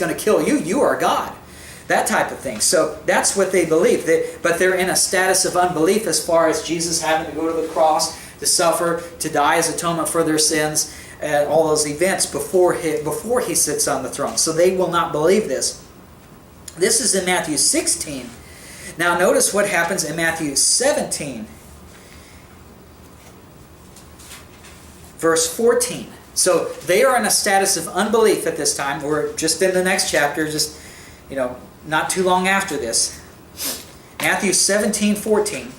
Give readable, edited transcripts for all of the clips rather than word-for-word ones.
going to kill you. You are God. That type of thing. So that's what they believe. But they're in a status of unbelief as far as Jesus having to go to the cross, to suffer, to die as atonement for their sins, and all those events before he sits on the throne. So they will not believe this. This is in Matthew 16. Now notice what happens in Matthew 17, verse 14. So they are in a status of unbelief at this time. We're just in the next chapter, just, not too long after this. Matthew 17:14.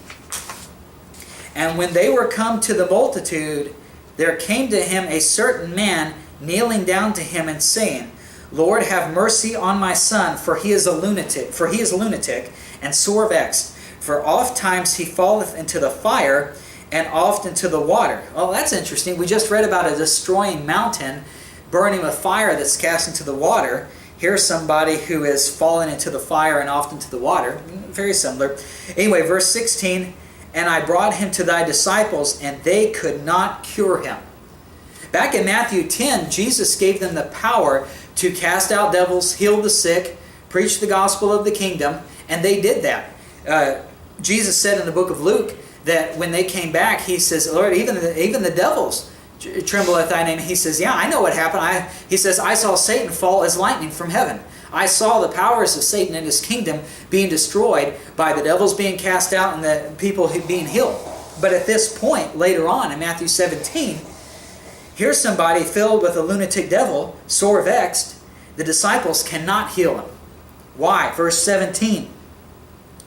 And when they were come to the multitude, there came to him a certain man, kneeling down to him and saying, Lord, have mercy on my son, for he is a lunatic, and sore vexed. For oft times he falleth into the fire, and oft into the water. Oh, that's interesting. We just read about a destroying mountain, burning with fire that's cast into the water. Here's somebody who is fallen into the fire and oft into the water. Very similar. Anyway, verse 16, and I brought him to thy disciples, and they could not cure him. Back in Matthew 10, Jesus gave them the power to cast out devils, heal the sick, preach the gospel of the kingdom, and they did that. Jesus said in the book of Luke that when they came back, he says, Lord, even the devils tremble at thy name. He says, yeah, I know what happened. He says, I saw Satan fall as lightning from heaven. I saw the powers of Satan and his kingdom being destroyed by the devils being cast out and the people being healed. But at this point, later on in Matthew 17, here's somebody filled with a lunatic devil, sore vexed. The disciples cannot heal him. Why? Verse 17.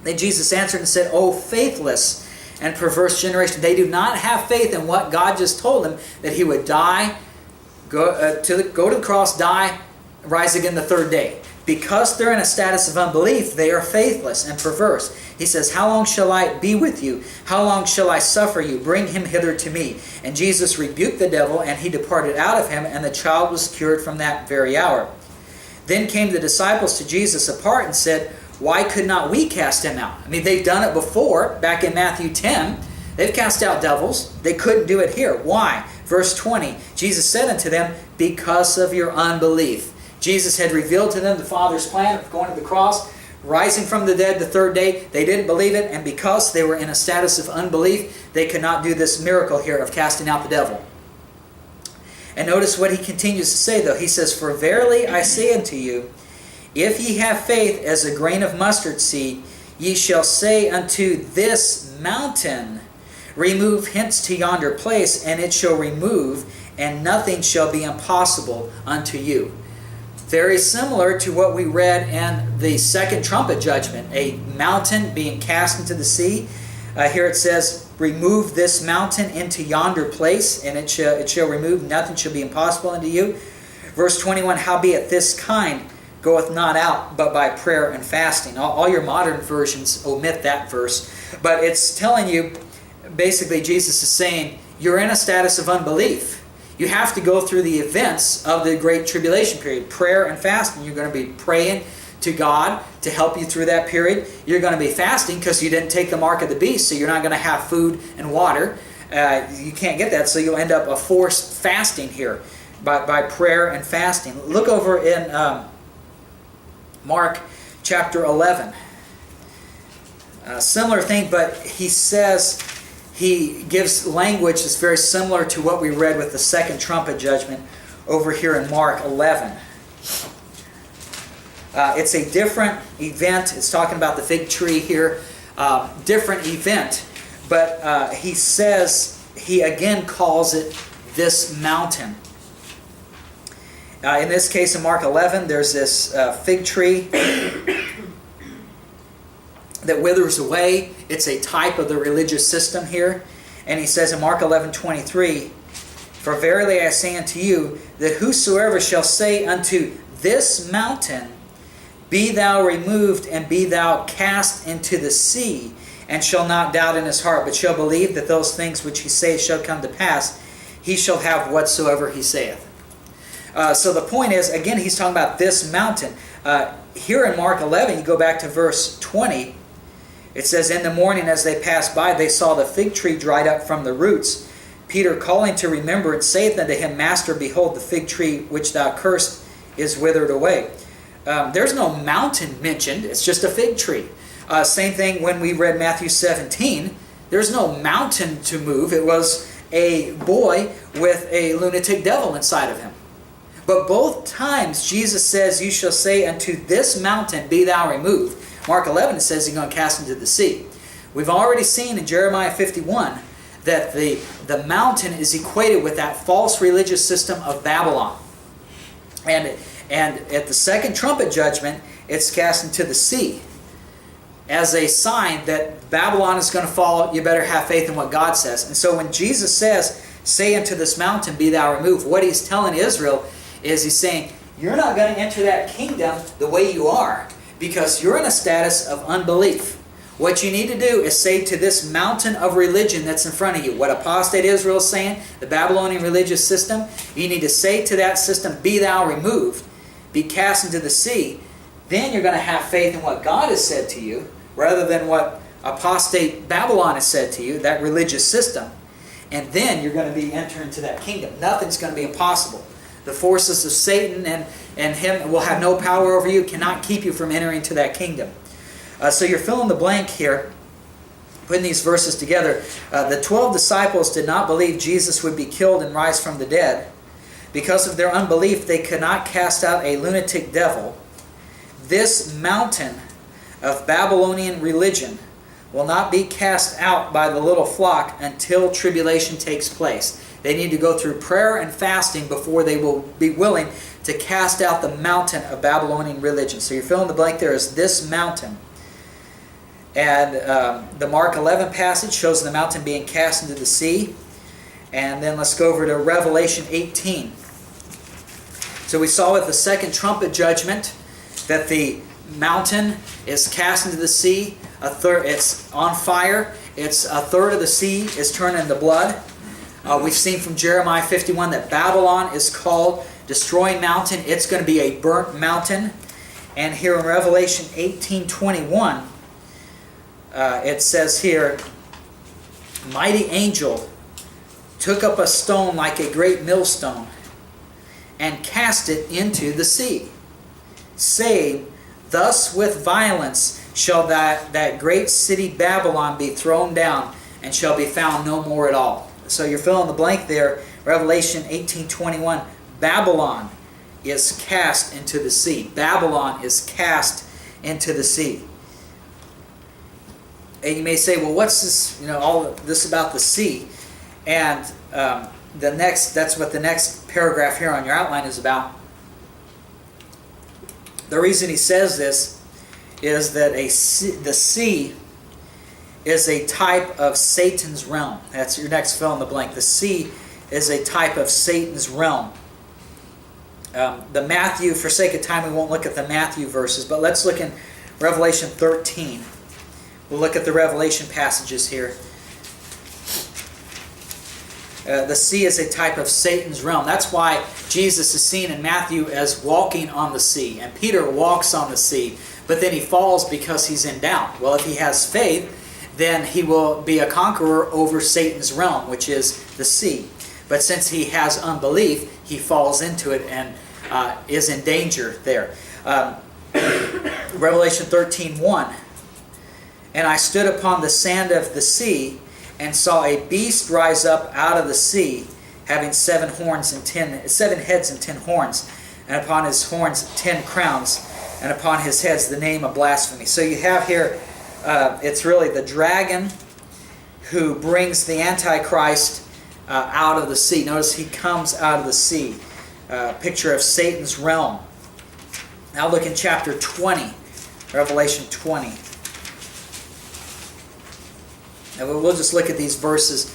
Then Jesus answered and said, O faithless and perverse generation. They do not have faith in what God just told them, that he would die, go to the cross, die, rise again the third day. Because they're in a status of unbelief, they are faithless and perverse. He says, how long shall I be with you? How long shall I suffer you? Bring him hither to me. And Jesus rebuked the devil, and he departed out of him, and the child was cured from that very hour. Then came the disciples to Jesus apart and said, why could not we cast him out? I mean, they've done it before, back in Matthew 10. They've cast out devils. They couldn't do it here. Why? Verse 20, Jesus said unto them, because of your unbelief. Jesus had revealed to them the Father's plan of going to the cross, rising from the dead the third day. They didn't believe it, and because they were in a status of unbelief, they could not do this miracle here of casting out the devil. And notice what he continues to say, though. He says, for verily I say unto you, if ye have faith as a grain of mustard seed, ye shall say unto this mountain, remove hence to yonder place, and it shall remove, and nothing shall be impossible unto you. Very similar to what we read in the second trumpet judgment, a mountain being cast into the sea. Here it says, remove this mountain into yonder place, and it shall remove, nothing shall be impossible unto you. Verse 21, howbeit this kind goeth not out but by prayer and fasting. All your modern versions omit that verse, but it's telling you, basically Jesus is saying, you're in a status of unbelief. You have to go through the events of the Great Tribulation period, prayer and fasting. You're going to be praying to God to help you through that period. You're going to be fasting because you didn't take the mark of the beast, so you're not going to have food and water. You can't get that, so you'll end up a forced fasting here by prayer and fasting. Look over in Mark chapter 11. Similar thing, but he says, he gives language that's very similar to what we read with the second trumpet judgment over here in Mark 11. It's a different event. It's talking about the fig tree here. Different event. But he says, he again calls it this mountain. In this case, in Mark 11, there's this fig tree that withers away. It's a type of the religious system here. And he says in Mark 11:23, for verily I say unto you, that whosoever shall say unto this mountain, be thou removed, and be thou cast into the sea, and shall not doubt in his heart, but shall believe that those things which he saith shall come to pass, he shall have whatsoever he saith. So the point is, again, he's talking about this mountain. Here in Mark 11, you go back to verse 20, it says, in the morning as they passed by, they saw the fig tree dried up from the roots. Peter, calling to remembrance, saith unto him, Master, behold, the fig tree which thou cursed is withered away. there's no mountain mentioned. It's just a fig tree. Same thing when we read Matthew 17. There's no mountain to move. It was a boy with a lunatic devil inside of him. But both times Jesus says, you shall say unto this mountain, be thou removed. Mark 11 says he's going to cast into the sea. We've already seen in Jeremiah 51 that the mountain is equated with that false religious system of Babylon. And at the second trumpet judgment, it's cast into the sea as a sign that Babylon is going to fall. You better have faith in what God says. And so when Jesus says, say unto this mountain, be thou removed, what he's telling Israel is he's saying, you're not going to enter that kingdom the way you are because you're in a status of unbelief. What you need to do is say to this mountain of religion that's in front of you, what apostate Israel is saying, the Babylonian religious system, you need to say to that system, be thou removed, be cast into the sea. Then you're going to have faith in what God has said to you, rather than what apostate Babylon has said to you, that religious system. And then you're going to be entering into that kingdom. Nothing's going to be impossible. The forces of Satan and him will have no power over you, cannot keep you from entering into that kingdom. So you're filling the blank here, putting these verses together. The 12 disciples did not believe Jesus would be killed and rise from the dead. Because of their unbelief, they could not cast out a lunatic devil. This mountain of Babylonian religion will not be cast out by the little flock until tribulation takes place. They need to go through prayer and fasting before they will be willing to cast out the mountain of Babylonian religion. So you're filling the blank there as this mountain. And the Mark 11 passage shows the mountain being cast into the sea. And then let's go over to Revelation 18. So we saw with the second trumpet judgment that the mountain is cast into the sea. It's on fire. It's a third of the sea is turned into blood. We've seen from Jeremiah 51 that Babylon is called destroying mountain. It's going to be a burnt mountain. And here in Revelation 18:21, it says here, mighty angel took up a stone like a great millstone and cast it into the sea, saying, thus with violence shall that great city Babylon be thrown down, and shall be found no more at all. So you're filling the blank there. Revelation 18:21. Babylon is cast into the sea. Babylon is cast into the sea. And you may say, well, what's this? All this about the sea? And that's what the next paragraph here on your outline is about. The reason he says this is that the sea is a type of Satan's realm. That's your next fill in the blank. The sea is a type of Satan's realm. The Matthew, for sake of time, we won't look at the Matthew verses, but let's look in Revelation 13. We'll look at the Revelation passages here. The sea is a type of Satan's realm. That's why Jesus is seen in Matthew as walking on the sea. And Peter walks on the sea, but then he falls because he's in doubt. Well, if he has faith, then he will be a conqueror over Satan's realm, which is the sea. But since he has unbelief, he falls into it and is in danger there. Revelation 13:1. And I stood upon the sand of the sea, and saw a beast rise up out of the sea, having 7 heads and 10 horns, and upon his horns 10 crowns, and upon his heads the name of blasphemy. So you have here, it's really the dragon who brings the Antichrist out of the sea. Notice he comes out of the sea. Picture of Satan's realm. Now look in chapter 20, Revelation 20. And we'll just look at these verses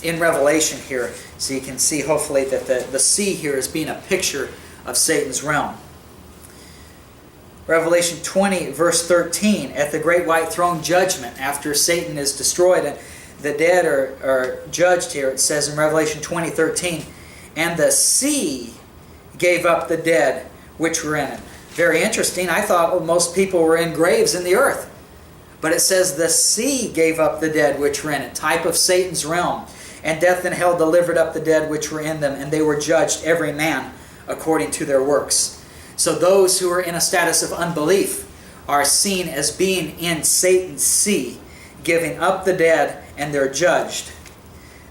in Revelation here, so you can see hopefully that the sea here is being a picture of Satan's realm. Revelation 20, verse 13, at the great white throne judgment, after Satan is destroyed and the dead are judged here, it says in Revelation 20:13, and the sea gave up the dead which were in it. Very interesting. I thought most people were in graves in the earth. But it says the sea gave up the dead which were in it, type of Satan's realm. And death and hell delivered up the dead which were in them, and they were judged every man according to their works. So those who are in a status of unbelief are seen as being in Satan's sea, giving up the dead, and they're judged.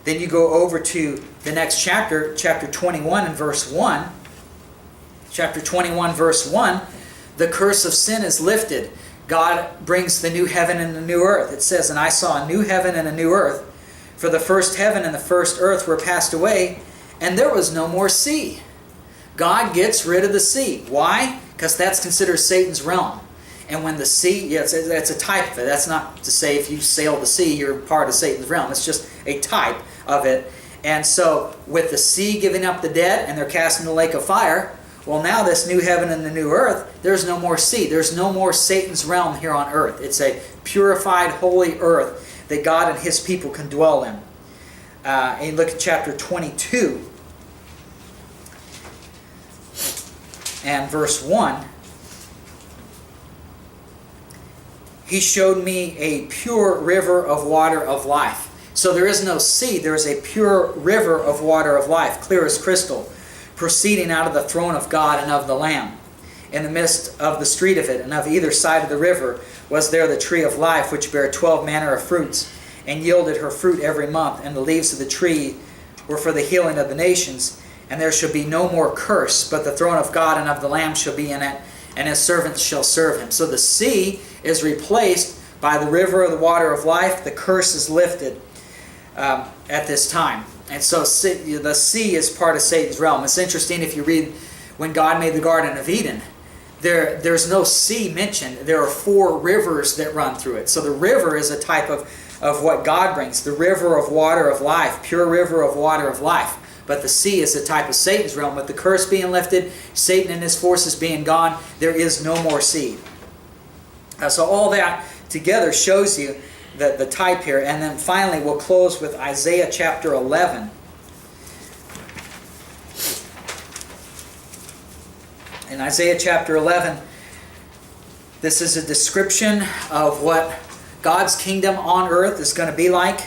Then you go over to the next chapter, chapter 21 and verse 1. Chapter 21 verse 1, the curse of sin is lifted. God brings the new heaven and the new earth. It says, "And I saw a new heaven and a new earth, for the first heaven and the first earth were passed away, and there was no more sea." God gets rid of the sea. Why? Because that's considered Satan's realm. And when the sea, yes, that's a type of it. That's not to say if you sail the sea, you're part of Satan's realm. It's just a type of it. And so, with the sea giving up the dead, and they're cast in the lake of fire, well, now this new heaven and the new earth, there's no more sea. There's no more Satan's realm here on earth. It's a purified, holy earth that God and His people can dwell in. And you look at chapter 22 and verse 1. He showed me a pure river of water of life. So there is no sea, there is a pure river of water of life, clear as crystal, proceeding out of the throne of God and of the Lamb. In the midst of the street of it, and of either side of the river, was there the tree of life, which bare 12 manner of fruits, and yielded her fruit every month, and the leaves of the tree were for the healing of the nations. And there shall be no more curse, but the throne of God and of the Lamb shall be in it, and His servants shall serve Him. So the sea is replaced by the river of the water of life. The curse is lifted at this time. And so the sea is part of Satan's realm. It's interesting if you read when God made the Garden of Eden, there's no sea mentioned. There are 4 rivers that run through it. So the river is a type of what God brings. The river of water of life, pure river of water of life. But the sea is a type of Satan's realm. With the curse being lifted, Satan and his forces being gone, there is no more sea. So all that together shows you the type here. And then finally we'll close with Isaiah chapter 11. In Isaiah chapter 11, this is a description of what God's kingdom on earth is going to be like.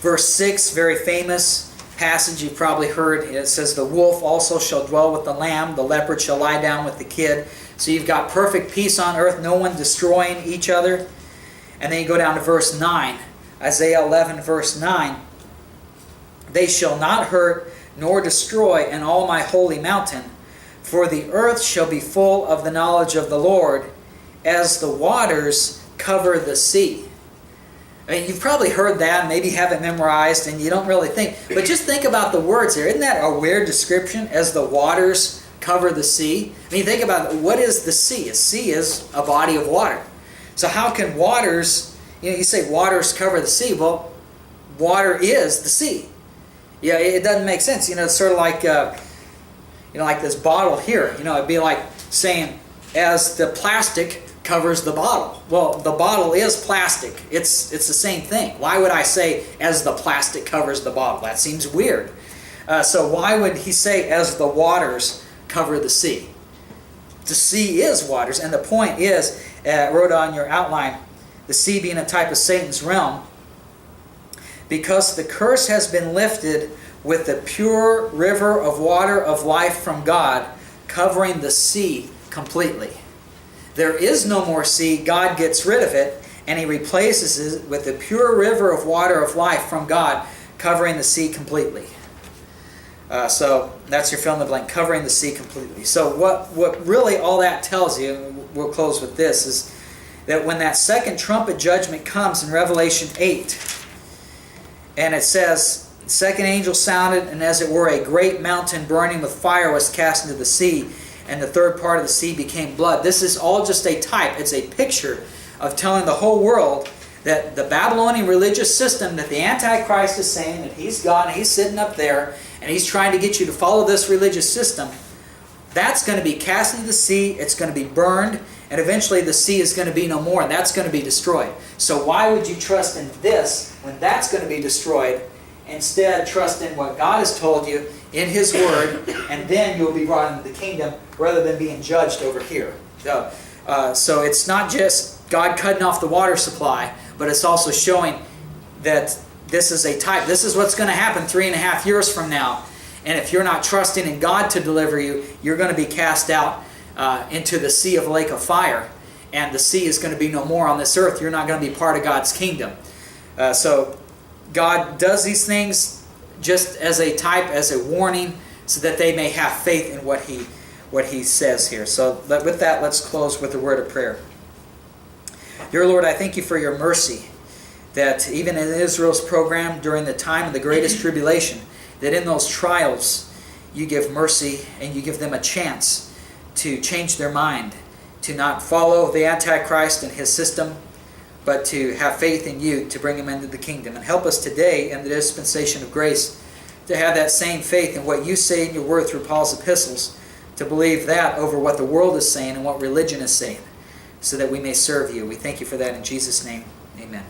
Verse 6, very famous passage you've probably heard. It says, "The wolf also shall dwell with the lamb, the leopard shall lie down with the kid." So you've got perfect peace on earth, no one destroying each other. And then you go down to verse 9. Isaiah 11, verse 9. "They shall not hurt nor destroy in all my holy mountain, for the earth shall be full of the knowledge of the Lord, as the waters cover the sea." I mean, you've probably heard that, maybe have it memorized, and you don't really think. But just think about the words here. Isn't that a weird description, as the waters cover the sea? I mean, think about it. What is the sea? A sea is a body of water. So how can waters, you say waters cover the sea. Well, water is the sea. Yeah, it doesn't make sense. It's sort of like, like this bottle here. It'd be like saying, as the plastic covers the bottle. Well, the bottle is plastic. It's the same thing. Why would I say, as the plastic covers the bottle? That seems weird. So why would he say, as the waters cover the sea? The sea is waters, and the point is, I wrote on your outline, the sea being a type of Satan's realm, because the curse has been lifted with the pure river of water of life from God, covering the sea completely. There is no more sea. God gets rid of it, and He replaces it with the pure river of water of life from God, covering the sea completely. So that's your fill in the blank, covering the sea completely. So what really all that tells you, we'll close with this, is that when that second trumpet judgment comes in Revelation 8, and it says, "The second angel sounded, and as it were a great mountain burning with fire was cast into the sea, and the third part of the sea became blood." This is all just a type. It's a picture of telling the whole world that the Babylonian religious system that the Antichrist is saying that he's God and he's sitting up there and he's trying to get you to follow this religious system, that's going to be cast into the sea, it's going to be burned, and eventually the sea is going to be no more, and that's going to be destroyed. So why would you trust in this when that's going to be destroyed? Instead, trust in what God has told you in His Word, and then you'll be brought into the kingdom rather than being judged over here. So it's not just God cutting off the water supply, but it's also showing that this is a type. This is what's going to happen 3.5 years from now. And if you're not trusting in God to deliver you, you're going to be cast out into the sea of lake of fire. And the sea is going to be no more on this earth. You're not going to be part of God's kingdom. So God does these things just as a type, as a warning, so that they may have faith in what He says here. So with that, let's close with a word of prayer. Dear Lord, I thank You for Your mercy, that even in Israel's program during the time of the greatest tribulation, that in those trials You give mercy and You give them a chance to change their mind, to not follow the Antichrist and his system, but to have faith in You to bring them into the kingdom. And help us today in the dispensation of grace to have that same faith in what You say in Your word through Paul's epistles, to believe that over what the world is saying and what religion is saying, so that we may serve You. We thank You for that in Jesus' name. Amen.